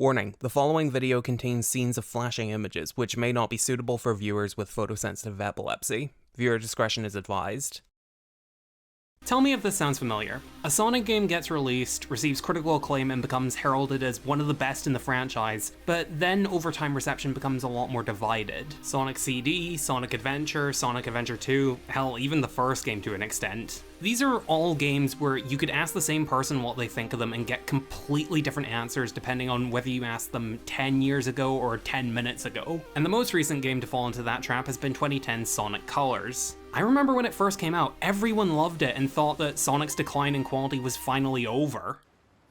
Warning, the following video contains scenes of flashing images, which may not be suitable for viewers with photosensitive epilepsy. Viewer discretion is advised. Tell me if this sounds familiar. A Sonic game gets released, receives critical acclaim, and becomes heralded as one of the best in the franchise, but then over time reception becomes a lot more divided. Sonic CD, Sonic Adventure 2, hell, even the first game to an extent. These are all games where you could ask the same person what they think of them and get completely different answers depending on whether you asked them 10 years ago or 10 minutes ago. And the most recent game to fall into that trap has been 2010's Sonic Colors. I remember when it first came out, everyone loved it and thought that Sonic's decline in quality was finally over.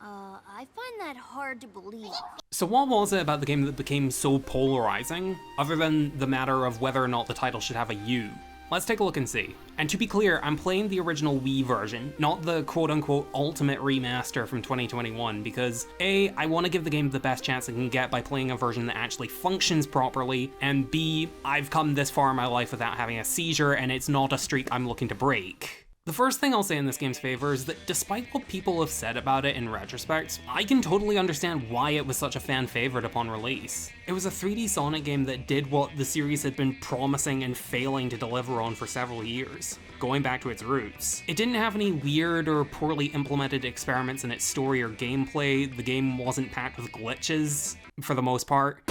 I find that hard to believe. So what was it about the game that became so polarizing, other than the matter of whether or not the title should have a U? Let's take a look and see. And to be clear, I'm playing the original Wii version, not the quote-unquote ultimate remaster from 2021, because A, I want to give the game the best chance I can get by playing a version that actually functions properly, and B, I've come this far in my life without having a seizure, and it's not a streak I'm looking to break. The first thing I'll say in this game's favor is that despite what people have said about it in retrospect, I can totally understand why it was such a fan favorite upon release. It was a 3D Sonic game that did what the series had been promising and failing to deliver on for several years, going back to its roots. It didn't have any weird or poorly implemented experiments in its story or gameplay, the game wasn't packed with glitches, for the most part.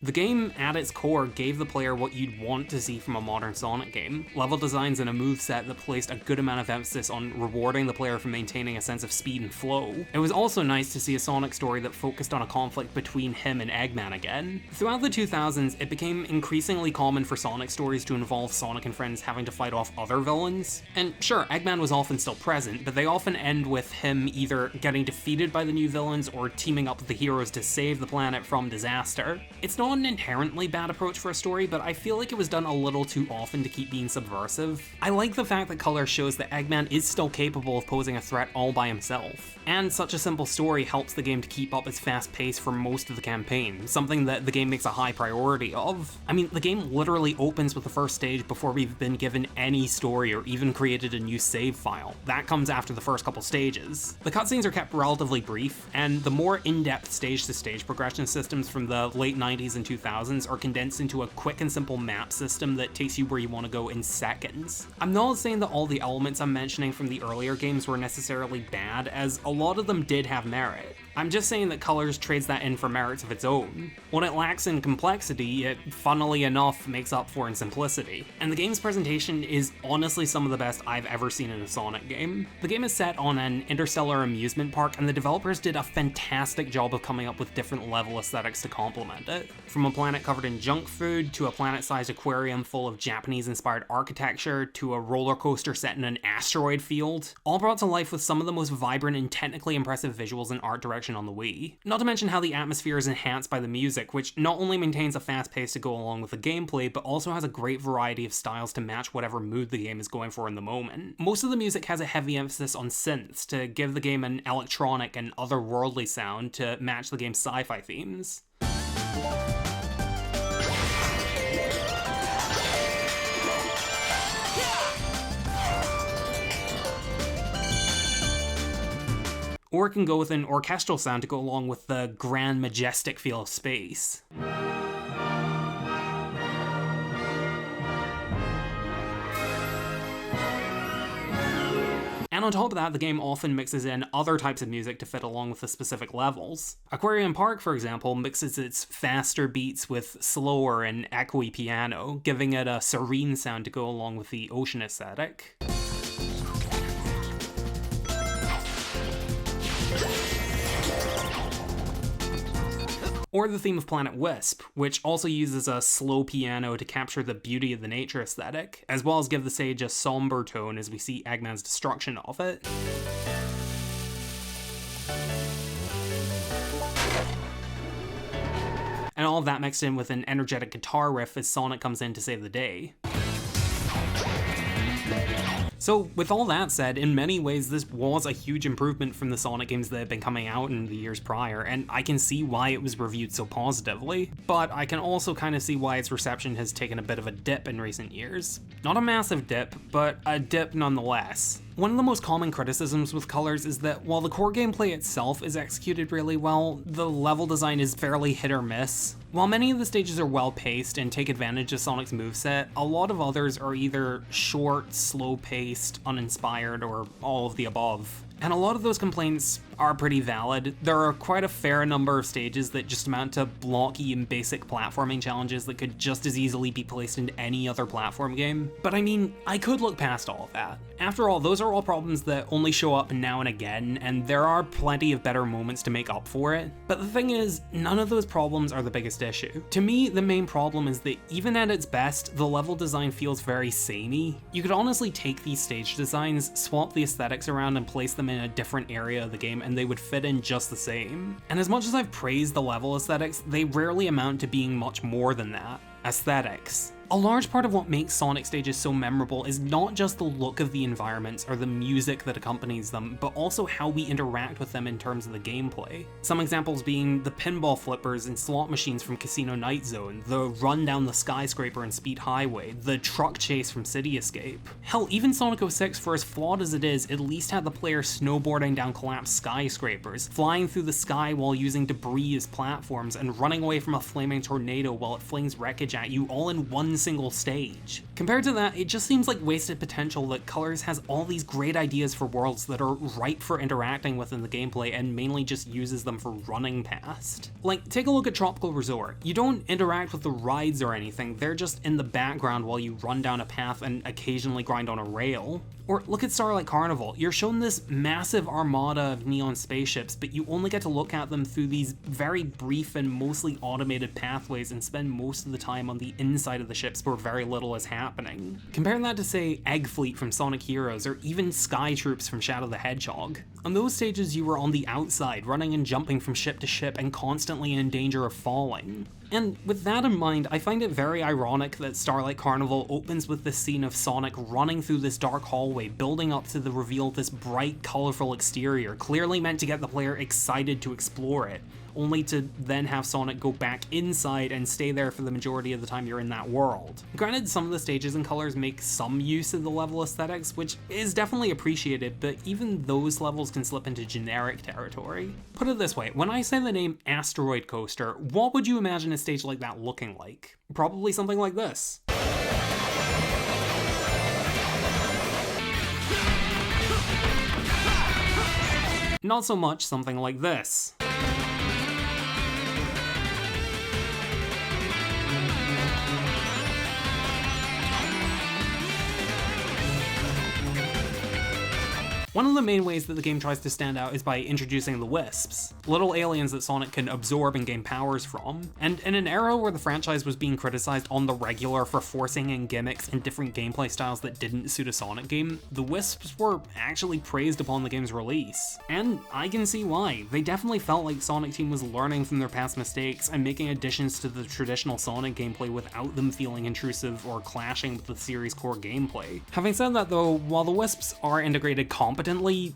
The game, at its core, gave the player what you'd want to see from a modern Sonic game. Level designs and a moveset that placed a good amount of emphasis on rewarding the player for maintaining a sense of speed and flow. It was also nice to see a Sonic story that focused on a conflict between him and Eggman again. Throughout the 2000s, it became increasingly common for Sonic stories to involve Sonic and friends having to fight off other villains. And sure, Eggman was often still present, but they often end with him either getting defeated by the new villains or teaming up with the heroes to save the planet from disaster. It's not an inherently bad approach for a story, but I feel like it was done a little too often to keep being subversive. I like the fact that Color shows that Eggman is still capable of posing a threat all by himself, and such a simple story helps the game to keep up its fast pace for most of the campaign, something that the game makes a high priority of. I mean, the game literally opens with the first stage before we've been given any story or even created a new save file. That comes after the first couple stages. The cutscenes are kept relatively brief, and the more in-depth stage-to-stage progression systems from the late 90s and 2000s are condensed into a quick and simple map system that takes you where you want to go in seconds. I'm not saying that all the elements I'm mentioning from the earlier games were necessarily bad, as a lot of them did have merit. I'm just saying that Colors trades that in for merits of its own. What it lacks in complexity, it, funnily enough, makes up for in simplicity. And the game's presentation is honestly some of the best I've ever seen in a Sonic game. The game is set on an interstellar amusement park, and the developers did a fantastic job of coming up with different level aesthetics to complement it. From a planet covered in junk food, to a planet-sized aquarium full of Japanese-inspired architecture, to a roller coaster set in an asteroid field, all brought to life with some of the most vibrant and technically impressive visuals and art direction on the Wii. Not to mention how the atmosphere is enhanced by the music, which not only maintains a fast pace to go along with the gameplay, but also has a great variety of styles to match whatever mood the game is going for in the moment. Most of the music has a heavy emphasis on synths to give the game an electronic and otherworldly sound to match the game's sci-fi themes. Or it can go with an orchestral sound to go along with the grand, majestic feel of space. And on top of that, the game often mixes in other types of music to fit along with the specific levels. Aquarium Park, for example, mixes its faster beats with slower and echoey piano, giving it a serene sound to go along with the ocean aesthetic. Or the theme of Planet Wisp, which also uses a slow piano to capture the beauty of the nature aesthetic, as well as give the stage a somber tone as we see Eggman's destruction of it. And all of that mixed in with an energetic guitar riff as Sonic comes in to save the day. So with all that said, in many ways this was a huge improvement from the Sonic games that had been coming out in the years prior, and I can see why it was reviewed so positively, but I can also kind of see why its reception has taken a bit of a dip in recent years. Not a massive dip, but a dip nonetheless. One of the most common criticisms with Colors is that while the core gameplay itself is executed really well, the level design is fairly hit or miss. While many of the stages are well paced and take advantage of Sonic's moveset, a lot of others are either short, slow paced, uninspired, or all of the above. And a lot of those complaints are pretty valid. There are quite a fair number of stages that just amount to blocky and basic platforming challenges that could just as easily be placed into any other platform game. But I mean, I could look past all of that. After all, those are all problems that only show up now and again, and there are plenty of better moments to make up for it. But the thing is, none of those problems are the biggest issue. To me, the main problem is that even at its best, the level design feels very samey. You could honestly take these stage designs, swap the aesthetics around, and place them in a different area of the game, and they would fit in just the same. And as much as I've praised the level aesthetics, they rarely amount to being much more than that. Aesthetics. A large part of what makes Sonic stages so memorable is not just the look of the environments or the music that accompanies them, but also how we interact with them in terms of the gameplay. Some examples being the pinball flippers and slot machines from Casino Night Zone, the run down the skyscraper in Speed Highway, the truck chase from City Escape. Hell, even Sonic 06, for as flawed as it is, at least had the player snowboarding down collapsed skyscrapers, flying through the sky while using debris as platforms, and running away from a flaming tornado while it flings wreckage at you all in one single stage. Compared to that, it just seems like wasted potential that Colors has all these great ideas for worlds that are ripe for interacting with in the gameplay and mainly just uses them for running past. Like, take a look at Tropical Resort. You don't interact with the rides or anything, they're just in the background while you run down a path and occasionally grind on a rail. Or look at Starlight Carnival. You're shown this massive armada of neon spaceships, but you only get to look at them through these very brief and mostly automated pathways and spend most of the time on the inside of the ships where very little is happening. Compare that to, say, Egg Fleet from Sonic Heroes, or even Sky Troops from Shadow the Hedgehog. On those stages, you were on the outside, running and jumping from ship to ship and constantly in danger of falling. And with that in mind, I find it very ironic that Starlight Carnival opens with this scene of Sonic running through this dark hallway, building up to the reveal of this bright, colorful exterior, clearly meant to get the player excited to explore it, only to then have Sonic go back inside and stay there for the majority of the time you're in that world. Granted, some of the stages and colors make some use of the level aesthetics, which is definitely appreciated, but even those levels can slip into generic territory. Put it this way, when I say the name Asteroid Coaster, what would you imagine a stage like that looking like? Probably something like this. Not so much something like this. One of the main ways that the game tries to stand out is by introducing the Wisps, little aliens that Sonic can absorb and gain powers from. And in an era where the franchise was being criticized on the regular for forcing in gimmicks and different gameplay styles that didn't suit a Sonic game, the Wisps were actually praised upon the game's release. And I can see why. They definitely felt like Sonic Team was learning from their past mistakes and making additions to the traditional Sonic gameplay without them feeling intrusive or clashing with the series' core gameplay. Having said that though, while the Wisps are integrated competently,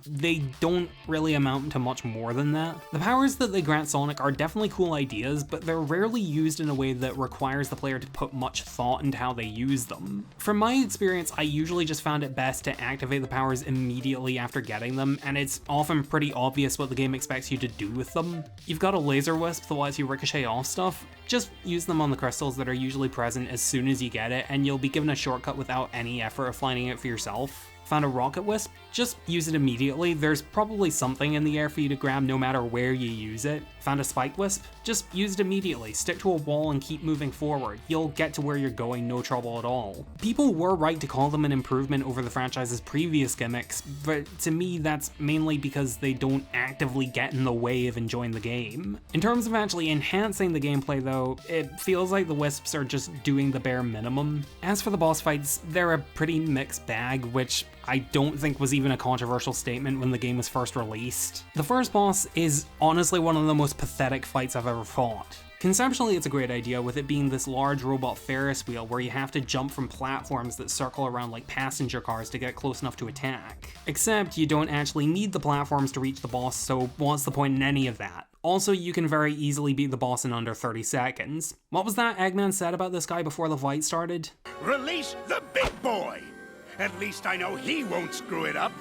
they don't really amount to much more than that. The powers that they grant Sonic are definitely cool ideas, but they're rarely used in a way that requires the player to put much thought into how they use them. From my experience, I usually just found it best to activate the powers immediately after getting them, and it's often pretty obvious what the game expects you to do with them. You've got a laser wisp that lets you ricochet off stuff. Just use them on the crystals that are usually present as soon as you get it, and you'll be given a shortcut without any effort of finding it for yourself. Found a rocket wisp? Just use it immediately. There's probably something in the air for you to grab no matter where you use it. Found a spike wisp? Just use it immediately. Stick to a wall and keep moving forward. You'll get to where you're going, no trouble at all. People were right to call them an improvement over the franchise's previous gimmicks, but to me that's mainly because they don't actively get in the way of enjoying the game. In terms of actually enhancing the gameplay though, it feels like the wisps are just doing the bare minimum. As for the boss fights, they're a pretty mixed bag, which I don't think was even a controversial statement when the game was first released. The first boss is honestly one of the most pathetic fights I've ever fought. Conceptually, it's a great idea, with it being this large robot Ferris wheel where you have to jump from platforms that circle around like passenger cars to get close enough to attack. Except you don't actually need the platforms to reach the boss, so what's the point in any of that? Also, you can very easily beat the boss in under 30 seconds. What was that Eggman said about this guy before the fight started? Release the big boy! At least I know he won't screw it up.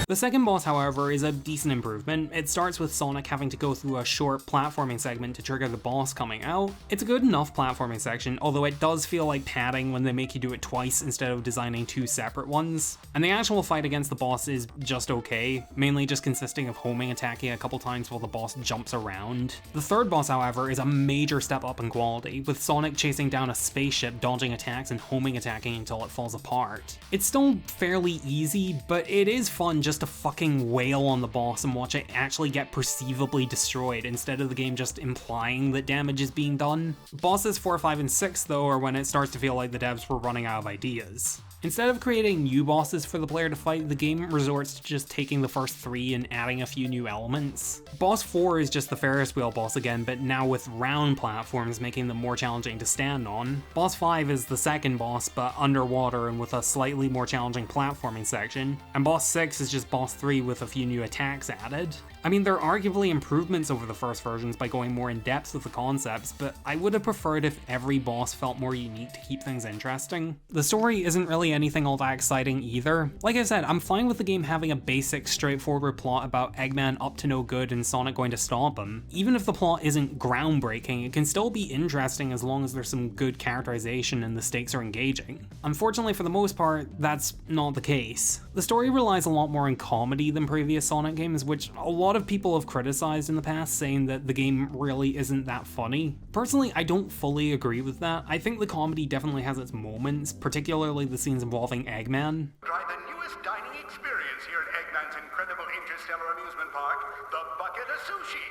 The second boss, however, is a decent improvement. It starts with Sonic having to go through a short platforming segment to trigger the boss coming out. It's a good enough platforming section, although it does feel like padding when they make you do it twice instead of designing two separate ones. And the actual fight against the boss is just okay, mainly just consisting of homing attacking a couple times while the boss jumps around. The third boss, however, is a major step up in quality, with Sonic chasing down a spaceship, dodging attacks and homing attacking until it falls apart. It's still fairly easy, but it is fun just to fucking wail on the boss and watch it actually get perceivably destroyed instead of the game just implying that damage is being done. Bosses 4, 5, and 6 though are when it starts to feel like the devs were running out of ideas. Instead of creating new bosses for the player to fight, the game resorts to just taking the first 3 and adding a few new elements. Boss 4 is just the Ferris wheel boss again, but now with round platforms making them more challenging to stand on. Boss 5 is the second boss, but underwater and with a slightly more challenging platforming section. And boss 6 is just boss 3 with a few new attacks added. I mean, they're arguably improvements over the first versions by going more in depth with the concepts, but I would have preferred if every boss felt more unique to keep things interesting. The story isn't really anything all that exciting either. Like I said, I'm fine with the game having a basic, straightforward plot about Eggman up to no good and Sonic going to stop him. Even if the plot isn't groundbreaking, it can still be interesting as long as there's some good characterization and the stakes are engaging. Unfortunately, for the most part, that's not the case. The story relies a lot more on comedy than previous Sonic games, which a lot of people have criticized in the past, saying that the game really isn't that funny. Personally, I don't fully agree with that. I think the comedy definitely has its moments, particularly the scenes involving Eggman. Try the newest dining experience here at Eggman's incredible interstellar amusement park, the bucket of sushi.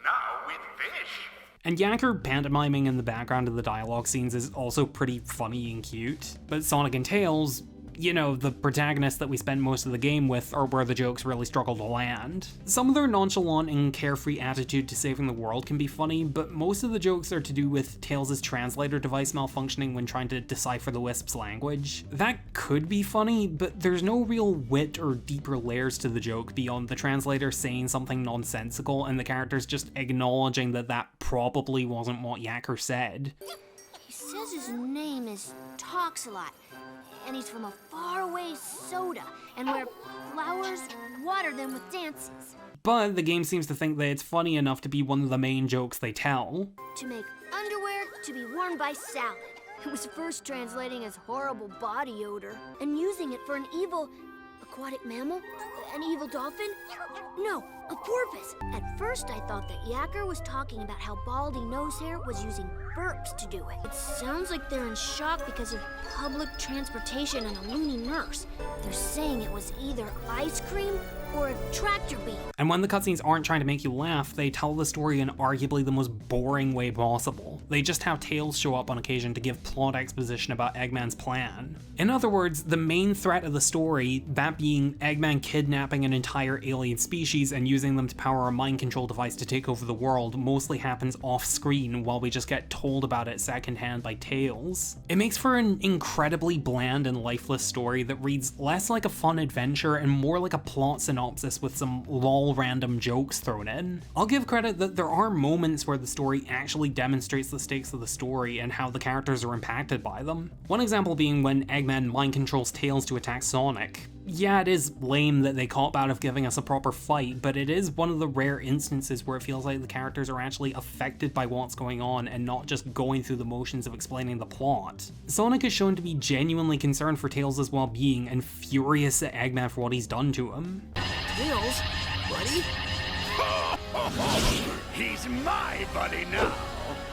Now with fish. And Yacker pantomiming in the background of the dialogue scenes is also pretty funny and cute. But Sonic and Tails, you know, the protagonists that we spend most of the game with, are where the jokes really struggle to land. Some of their nonchalant and carefree attitude to saving the world can be funny, but most of the jokes are to do with Tails' translator device malfunctioning when trying to decipher the Wisp's language. That could be funny, but there's no real wit or deeper layers to the joke beyond the translator saying something nonsensical and the characters just acknowledging that that probably wasn't what Yacker said. He says his name is Talks-a-Lot, and he's from a faraway soda, and where flowers water them with dances. But the game seems to think that it's funny enough to be one of the main jokes they tell. To make underwear to be worn by salad. It was first translating as horrible body odor, and using it for an evil aquatic mammal? An evil dolphin? No, a porpoise. At first I thought that Yacker was talking about how Baldy Nosehair was using burps to do it. It sounds like they're in shock because of public transportation and a loony nurse. They're saying it was either ice cream or a tractor beam. And when the cutscenes aren't trying to make you laugh, they tell the story in arguably the most boring way possible. They just have Tails show up on occasion to give plot exposition about Eggman's plan. In other words, the main threat of the story, that being Eggman kidnapping an entire alien species and using them to power a mind control device to take over the world, mostly happens off screen while we just get told about it secondhand by Tails. It makes for an incredibly bland and lifeless story that reads less like a fun adventure and more like a plot synopsis with some lol random jokes thrown in. I'll give credit that there are moments where the story actually demonstrates the stakes of the story and how the characters are impacted by them. One example being when Eggman mind controls Tails to attack Sonic. Yeah, it is lame that they cop out of giving us a proper fight, but it is one of the rare instances where it feels like the characters are actually affected by what's going on and not just going through the motions of explaining the plot. Sonic is shown to be genuinely concerned for Tails' well-being and furious at Eggman for what he's done to him. Tails, buddy? He's my buddy now.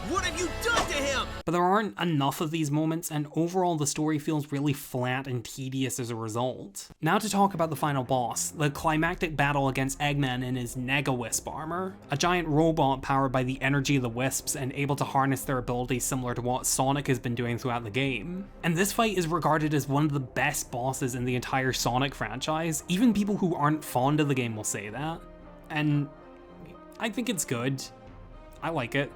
What have you done to him? But there aren't enough of these moments, and overall the story feels really flat and tedious as a result. Now to talk about the final boss, the climactic battle against Eggman in his Nega-Wisp armor, a giant robot powered by the energy of the Wisps and able to harness their abilities similar to what Sonic has been doing throughout the game. And this fight is regarded as one of the best bosses in the entire Sonic franchise. Even people who aren't fond of the game will say that. And I think it's good. I like it.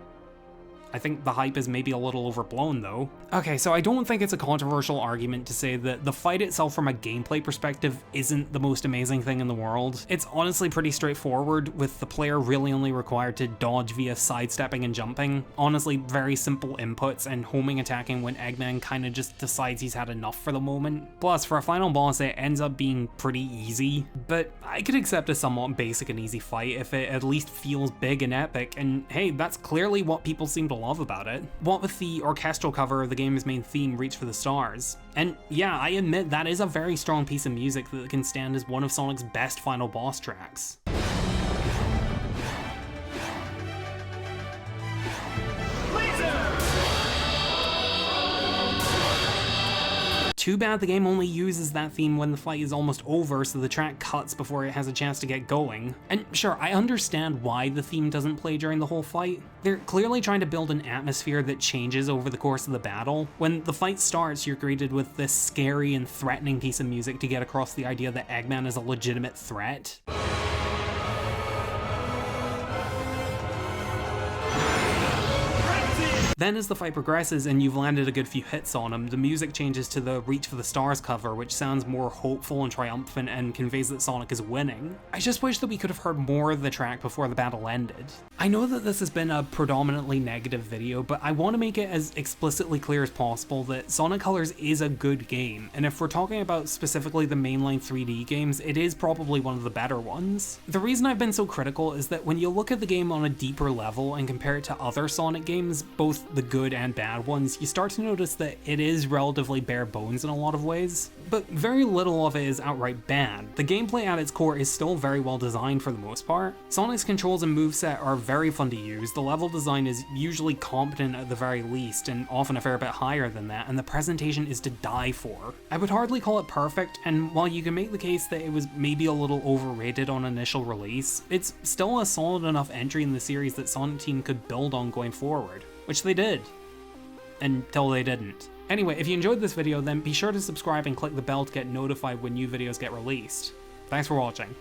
I think the hype is maybe a little overblown though. Okay, so I don't think it's a controversial argument to say that the fight itself from a gameplay perspective isn't the most amazing thing in the world. It's honestly pretty straightforward, with the player really only required to dodge via sidestepping and jumping. Honestly, very simple inputs, and homing attacking when Eggman kinda just decides he's had enough for the moment. Plus, for a final boss, it ends up being pretty easy, but I could accept a somewhat basic and easy fight if it at least feels big and epic, and hey, that's clearly what people seem to love about it. What with the orchestral cover of the game's main theme, Reach for the Stars. And yeah, I admit that is a very strong piece of music that can stand as one of Sonic's best final boss tracks. Too bad the game only uses that theme when the fight is almost over, so the track cuts before it has a chance to get going. And sure, I understand why the theme doesn't play during the whole fight. They're clearly trying to build an atmosphere that changes over the course of the battle. When the fight starts, you're greeted with this scary and threatening piece of music to get across the idea that Eggman is a legitimate threat. Then as the fight progresses and you've landed a good few hits on him, the music changes to the Reach for the Stars cover, which sounds more hopeful and triumphant and conveys that Sonic is winning. I just wish that we could have heard more of the track before the battle ended. I know that this has been a predominantly negative video, but I want to make it as explicitly clear as possible that Sonic Colors is a good game, and if we're talking about specifically the mainline 3D games, it is probably one of the better ones. The reason I've been so critical is that when you look at the game on a deeper level and compare it to other Sonic games, both the good and bad ones, you start to notice that it is relatively bare bones in a lot of ways, but very little of it is outright bad. The gameplay at its core is still very well designed for the most part. Sonic's controls and moveset are very fun to use, the level design is usually competent at the very least, and often a fair bit higher than that, and the presentation is to die for. I would hardly call it perfect, and while you can make the case that it was maybe a little overrated on initial release, it's still a solid enough entry in the series that Sonic Team could build on going forward. Which they did. Until they didn't. Anyway, if you enjoyed this video, then be sure to subscribe and click the bell to get notified when new videos get released. Thanks for watching.